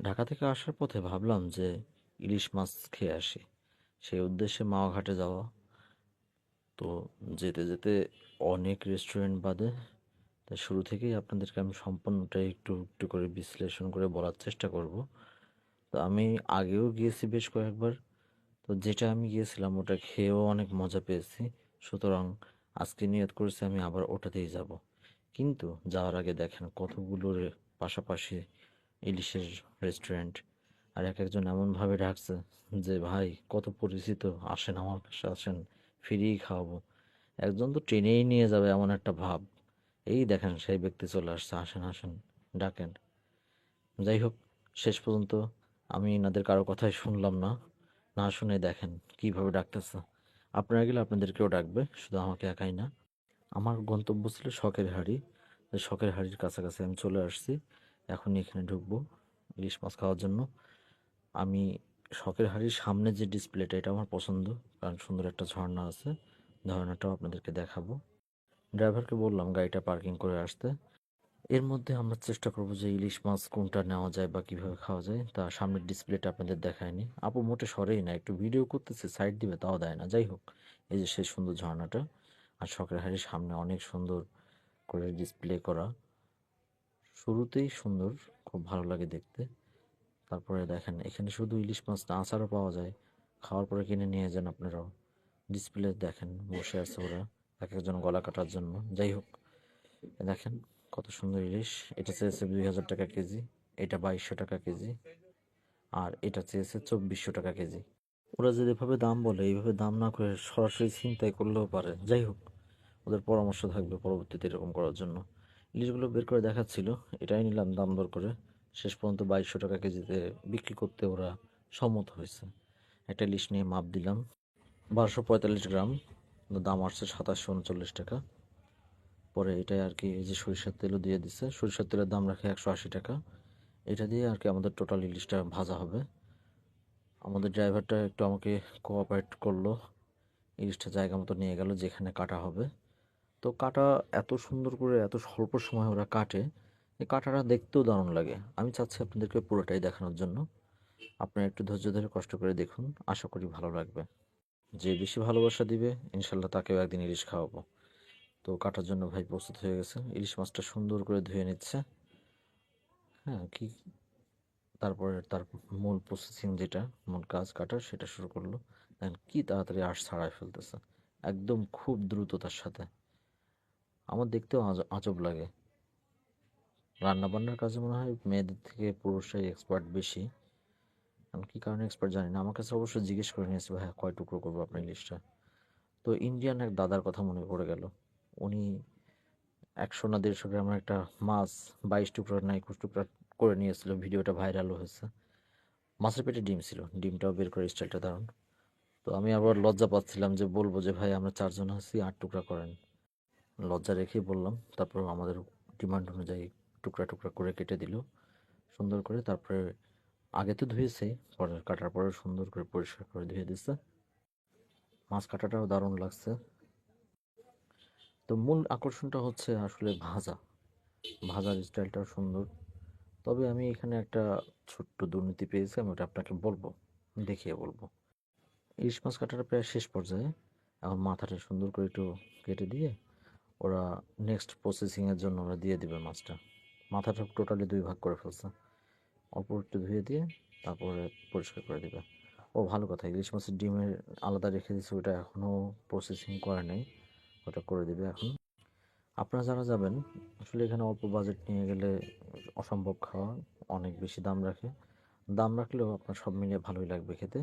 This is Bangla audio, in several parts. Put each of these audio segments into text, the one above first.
ঢাকা থেকে আসার পথে ভাবলাম যে ইলিশ মাছ খেয়ে আসি। সেই উদ্দেশ্যে মাওয়া ঘাটে যাওয়া। তো যেতে যেতে অনেক রেস্টুরেন্ট বাদে, তাই শুরু থেকেই আপনাদেরকে আমি সম্পূর্ণটাই একটু একটু করে বিশ্লেষণ করে বলার চেষ্টা করব। তো আমি আগেও গিয়েছি বেশ কয়েকবার। তো যেটা আমি গিয়েছিলাম ওটা খেয়েও অনেক মজা পেয়েছি। সুতরাং আজকে নিয়ত করেছি আমি আবার ওটাতেই যাব। কিন্তু যাওয়ার আগে দেখেন কতগুলো পাশাপাশি ইলিশের রেস্টুরেন্ট, আর এক একজন এমনভাবে ডাকছে যে ভাই কত পরিচিত, আসেন আমার কাছে আসেন, ফ্রিই খাওয়াবো। একজন তো ট্রেনেই নিয়ে যাবে এমন একটা ভাব। এই দেখেন সেই ব্যক্তি চলে আসছে, আসেন আসেন ডাকেন। যাই হোক, শেষ পর্যন্ত আমি এনাদের কারো কথাই শুনলাম না। না শুনে দেখেন কিভাবে ডাকতেছে। আপনারা গেলে আপনাদেরকেও ডাকবে, শুধু আমাকে একাই না। আমার গন্তব্য ছিল শখের হাড়ি। তাই শখের হাড়ির কাছাকাছি আমি চলে আসছি। এখনই এখানে ঢুকবো ইলিশ মাছ খাওয়ার জন্য। আমি শখের হাড়ির সামনে যে ডিসপ্লেটা, এটা আমার পছন্দ, কারণ সুন্দর একটা ঝর্ণা আছে। ঝর্ণাটাও আপনাদেরকে দেখাবো। ড্রাইভারকে বললাম গাড়িটা পার্কিং করে আসতে। এর মধ্যে আমরা চেষ্টা করবো যে ইলিশ মাছ কোনটা নেওয়া যায় বা কিভাবে খাওয়া যায়, তা সামনের ডিসপ্লেটা আপনাদের দেখায়নি। আপু মোটে সরেই না, একটু ভিডিও করতেছে, সাইড দিবে তাও দেয় না। যাই হোক, এই যে সেই সুন্দর ঝর্ণাটা, আর শখের হাড়ির সামনে অনেক সুন্দর করে ডিসপ্লে করা। শুরুতেই সুন্দর, খুব ভালো লাগে দেখতে। তারপরে দেখেন এখানে শুধু ইলিশ মাছ না, আচারও পাওয়া যায়। খাওয়ার পরে কিনে নিয়ে যান আপনারাও। ডিসপ্লে দেখেন বসে আছে ওরা, এক একজন গলা কাটার জন্য। যাই হোক, দেখেন কত সুন্দর ইলিশ। এটা চেয়েছে 2000 টাকা কেজি, এটা 2200 টাকা কেজি, আর এটা চেয়েছে 2400 টাকা কেজি। ওরা যেভাবে দাম বলে এইভাবে দাম না করে সরাসরি ছিনতাই করলেও পারে। যাই হোক, ওদের পরামর্শ থাকবে পরবর্তীতে এরকম করার জন্য। ইলিশগুলো বের করে দেখাচ্ছিল, এটাই নিলাম দাম দর করে। শেষ পর্যন্ত 2200 টাকা কেজিতে বিক্রি করতে ওরা সম্মত হয়েছে। একটা ইলিশ নিয়ে মাপ দিলাম, 1245 গ্রাম। দাম আসছে 2739 টাকা। পরে এটাই আর কি, এই যে সরিষার তেলও দিয়ে দিছে, সরিষার তেলের দাম রাখে 180 টাকা। এটা দিয়ে আর কি আমাদের টোটাল ইলিশটা ভাজা হবে। আমাদের ড্রাইভারটা একটু আমাকে কোঅপারেট করলো, ইলিশটা জায়গা মতো নিয়ে গেল যেখানে কাটা হবে। তো কাটা এত সুন্দর করে এত স্বল্প সময় ওরা কাটে, এই কাটাটা দেখতেও দারুণ লাগে। আমি চাচ্ছি আপনাদেরকে পুরোটাই দেখানোর জন্য। আপনারা একটু ধৈর্য ধরে কষ্ট করে দেখুন, আশা করি ভালো লাগবে। যে বেশি ভালোবাসা দিবে ইনশাল্লাহ তাকেও একদিন ইলিশ খাওয়াবো। তো কাটার জন্য ভাই প্রস্তুত হয়ে গেছে, ইলিশ মাছটা সুন্দর করে ধুয়ে নিচ্ছে। হ্যাঁ কি, তারপরে তার মূল প্রসেসিং যেটা, মূল কাজ কাটার, সেটা শুরু করলো। দেখেন কি তাড়াতাড়ি আঁশ ছাড়াই ফেলতেছে, একদম খুব দ্রুততার সাথে। আমার দেখতেও আজব লাগে। রান্না বান্নার কাজে মনে হয় মেয়েদের থেকে পুরুষরাই এক্সপার্ট বেশি। আমি কী কারণে এক্সপার্ট জানি না, আমার কাছে অবশ্যই জিজ্ঞেস করে নিয়েছি ভাই কয় টুকরো করবো আপনার ইলিশটা। তো ইন্ডিয়ান এক দাদার কথা মনে পড়ে গেল। উনি 100 না 150 গ্রামের একটা মাছ 22 টুকরা না 21 টুকরা করে নিয়েছিল, ভিডিওটা ভাইরালও হয়েছে। মাছের পেটে ডিম ছিল, ডিমটাও বের করে স্টাইলটা দারুণ। তো আমি আবার লজ্জা পাচ্ছিলাম যে বলবো যে ভাই আমরা 4 জন আছি, 8 টুকরা করেন। লজ্জা রেখেই বললাম। তারপর আমাদের ডিমান্ড অনুযায়ী টুকরা টুকরা করে কেটে দিল সুন্দর করে। তারপরে আগে তো ধুয়েছে, পরে কাটার পরে সুন্দর করে পরিষ্কার করে ধুয়ে দিচ্ছে। মাছ কাটাটাও দারুণ লাগছে। তো মূল আকর্ষণটা হচ্ছে আসলে ভাজা, ভাজার স্টাইলটাও সুন্দর। তবে আমি এখানে একটা ছোট্ট দুর্নীতি পেয়েছি, আমি ওটা আপনাকে বলবো, দেখিয়ে বলবো। ইলিশ মাছ কাটাটা প্রায় শেষ পর্যায়ে, এখন মাথাটা সুন্দর করে একটু কেটে দিয়ে ওরা নেক্সট প্রসেসিংয়ের জন্য ওরা দিয়ে দিবে মাছটা। মাথাটা টোটালি 2 ভাগ করে ফেলছে, অল্প একটু ধুয়ে দিয়ে তারপরে পরিষ্কার করে দিবে। ও ভালো কথা, ইলিশ মাছের ডিমের আলাদা রেখে দিয়েছে, ওটা এখনও প্রসেসিং করে নেই, ওটা করে দিবে এখন। আপনারা যারা যাবেন, আসলে এখানে অল্প বাজেট নিয়ে গেলে অসম্ভব খাওয়া, অনেক বেশি দাম রাখে। দাম রাখলেও আপনার সব মিলিয়ে ভালোই লাগবে খেতে।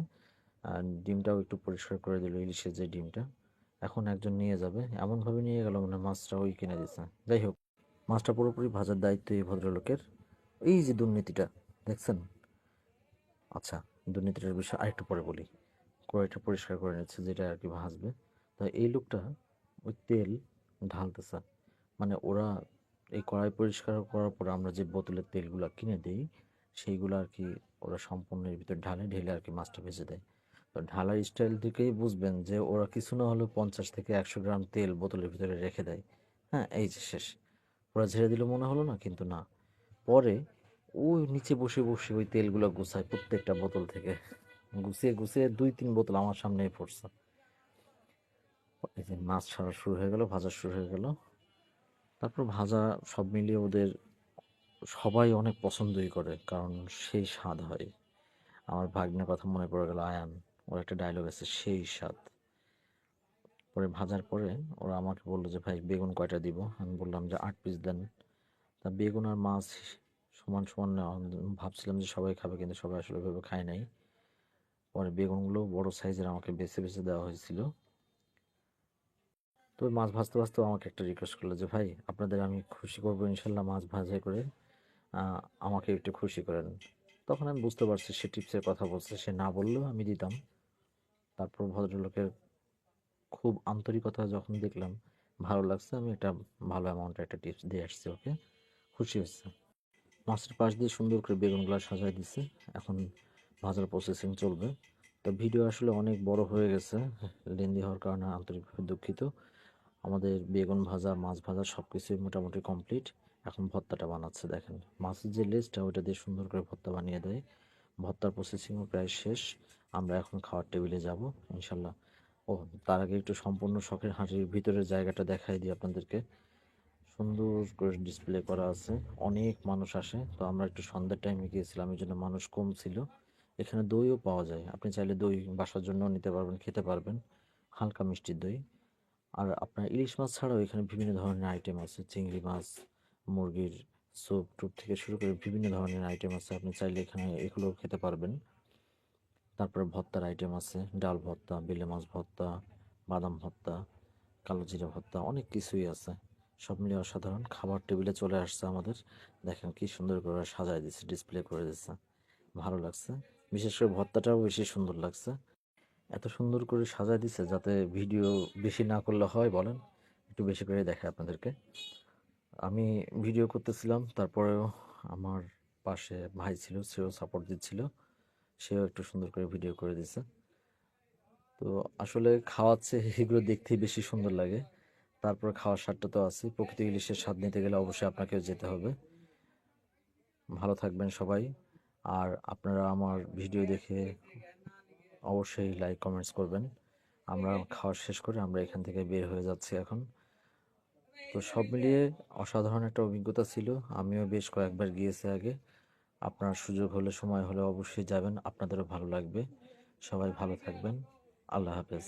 আর ডিমটাও একটু পরিষ্কার করে দিল, ইলিশের যে ডিমটা। এখন একজন নিয়ে যাবে, এমনভাবে নিয়ে গেল মানে মাছটা ওই কিনে দিচ্ছে। যাই হোক, মাছটা পুরোপুরি ভাজার দায়িত্ব এই ভদ্রলোকের। এই যে দুর্নীতিটা দেখছেন, আচ্ছা দুর্নীতিটার বিষয়ে আরেকটু পরে বলি। কড়াইটা পরিষ্কার করে নিচ্ছে যেটা আর কি ভাজবে। তো এই লোকটা ওই তেল ঢালতেছে, মানে ওরা এই কড়াই পরিষ্কার করার পর আমরা যে বোতলের তেলগুলো কিনে দিই সেইগুলো আর কি ওরা সম্পূর্ণ এর ভিতর ঢালে, ঢেলে আর কি মাছটা ভেজে দেয়। তো ঢালার স্টাইল থেকেই বুঝবেন যে ওরা কিছু না হলেও 50 থেকে 100 গ্রাম তেল বোতলের ভিতরে রেখে দেয়। হ্যাঁ এই যে শেষ, ওরা ঝেড়ে দিল মনে হলো না, কিন্তু না। পরে ওই নিচে বসে বসে ওই তেলগুলো গুছায় প্রত্যেকটা বোতল থেকে, গুছিয়ে গুছিয়ে 2-3 বোতল আমার সামনেই পড়ছে। এই যে মাছ ছাড়া শুরু হয়ে গেল, ভাজা শুরু হয়ে গেল। তারপর ভাজা সব মিলিয়ে ওদের সবাই অনেক পছন্দই করে, কারণ সেই স্বাদ হয়। আমার ভাগ্নের কথা মনে পড়ে গেল, আয়ান, ওর একটা ডায়লগ আছে, সেই স্বাদ। পরে ভাজার পরে ওরা আমাকে বললো যে ভাই বেগুন কয়টা দিব, আমি বললাম যে 8 পিস দেন। তা বেগুন আর মাছ সমান সমান নেওয়া, ভাবছিলাম যে সবাই খাবে, কিন্তু সবাই আসলে ভেবে খায় নাই। পরে বেগুনগুলো বড় সাইজের আমাকে বেছে বেছে দেওয়া হয়েছিল। তো মাছ ভাজতে ভাজতেও আমাকে একটা রিকোয়েস্ট করলো যে ভাই আপনাদের আমি খুশি করবো ইনশাল্লাহ, মাছ ভাজা করে আমাকে একটু খুশি করেন। তখন আমি বুঝতে পারছি সে টিপসের কথা বলছে, সে না বললেও আমি দিতাম। তারপর ভদ্রলোকের খুব আন্তরিকতা যখন দেখলাম, ভালো লাগছে, আমি একটা ভালো অ্যামাউন্টের একটা টিপস দিয়ে আসছি ওকে, খুশি হয়েছে। মাছের পাশ দিয়ে সুন্দর করে বেগুনগুলো সাজায় দিছে, এখন ভাজার প্রসেসিং চলবে। তো ভিডিও আসলে অনেক বড় হয়ে গেছে, লেন্দি হওয়ার কারণে আন্তরিকভাবে দুঃখিত। আমাদের বেগুন ভাজা, মাছ ভাজা সব কিছুই মোটামুটি কমপ্লিট। এখন ভর্তাটা বানাচ্ছে, দেখেন মাছের যে লেজটা ওইটা দিয়ে সুন্দর করে ভর্তা বানিয়ে দেয়। ভর্তার প্রসেসিংও প্রায় শেষ, আমরা এখন খাওয়ার টেবিলে যাব ইনশাল্লাহ। ও, তার আগে একটু সম্পূর্ণ শখের হাঁড়ির ভিতরের জায়গাটা দেখাই দিই আপনাদেরকে। সুন্দর করে ডিসপ্লে করা আছে, অনেক মানুষ আসে। তো আমরা একটু সন্ধ্যার টাইমে গিয়েছিলাম, এই জন্য মানুষ কম ছিল। এখানে দইও পাওয়া যায়, আপনি চাইলে দই বাসার জন্য নিতে পারবেন, খেতে পারবেন, হালকা মিষ্টির দই। আর আপনার ইলিশ মাছ ছাড়াও এখানে বিভিন্ন ধরনের আইটেম আছে, চিংড়ি মাছ, মুরগির স্যুপ টুপ থেকে শুরু করে বিভিন্ন ধরনের আইটেম আছে, আপনি চাইলে এখানে এগুলো খেতে পারবেন। তারপরে ভর্তার আইটেম আছে, ডাল ভর্তা, বেলে মাছ ভর্তা, বাদাম ভর্তা, কালো জিরা ভর্তা, অনেক কিছুই আছে। সব মিলিয়ে অসাধারণ। খাবার টেবিলে চলে আসছে আমাদের, দেখেন কি সুন্দর করে সাজায় দিচ্ছে, ডিসপ্লে করে দিচ্ছে, ভালো লাগছে। বিশেষ করে ভর্তাটাও বেশি সুন্দর লাগছে, এত সুন্দর করে সাজায় দিচ্ছে যাতে ভিডিও বেশি না করলে হয় বলেন, একটু বেশি করে দেখে আপনাদেরকে। আমি ভিডিও করতেছিলাম, তারপরেও আমার পাশে ভাই ছিল, সেও সাপোর্ট দিচ্ছিল, সেও একটু সুন্দর করে ভিডিও করে দিছে। তো আসলে খাওয়াচ্ছে এগুলো দেখতেই বেশি সুন্দর লাগে। তারপর খাওয়ার স্বাদটা তো আছে, প্রকৃত ইলিশের স্বাদ নিতে গেলে অবশ্যই আপনাকেও যেতে হবে। ভালো থাকবেন সবাই। আর আপনারা আমার ভিডিও দেখে অবশ্যই লাইক কমেন্টস করবেন। আমরা খাওয়া শেষ করে আমরা এখান থেকে বের হয়ে যাচ্ছি এখন। তো সব মিলিয়ে অসাধারণ একটা অভিজ্ঞতা ছিল, আমিও বেশ কয়েকবার গিয়েছি আগে। আপনার সুযোগ হলে, সময় হলে অবশ্যই যাবেন, আপনাদেরও ভালো লাগবে। সবাই ভালো থাকবেন, আল্লাহ হাফেজ।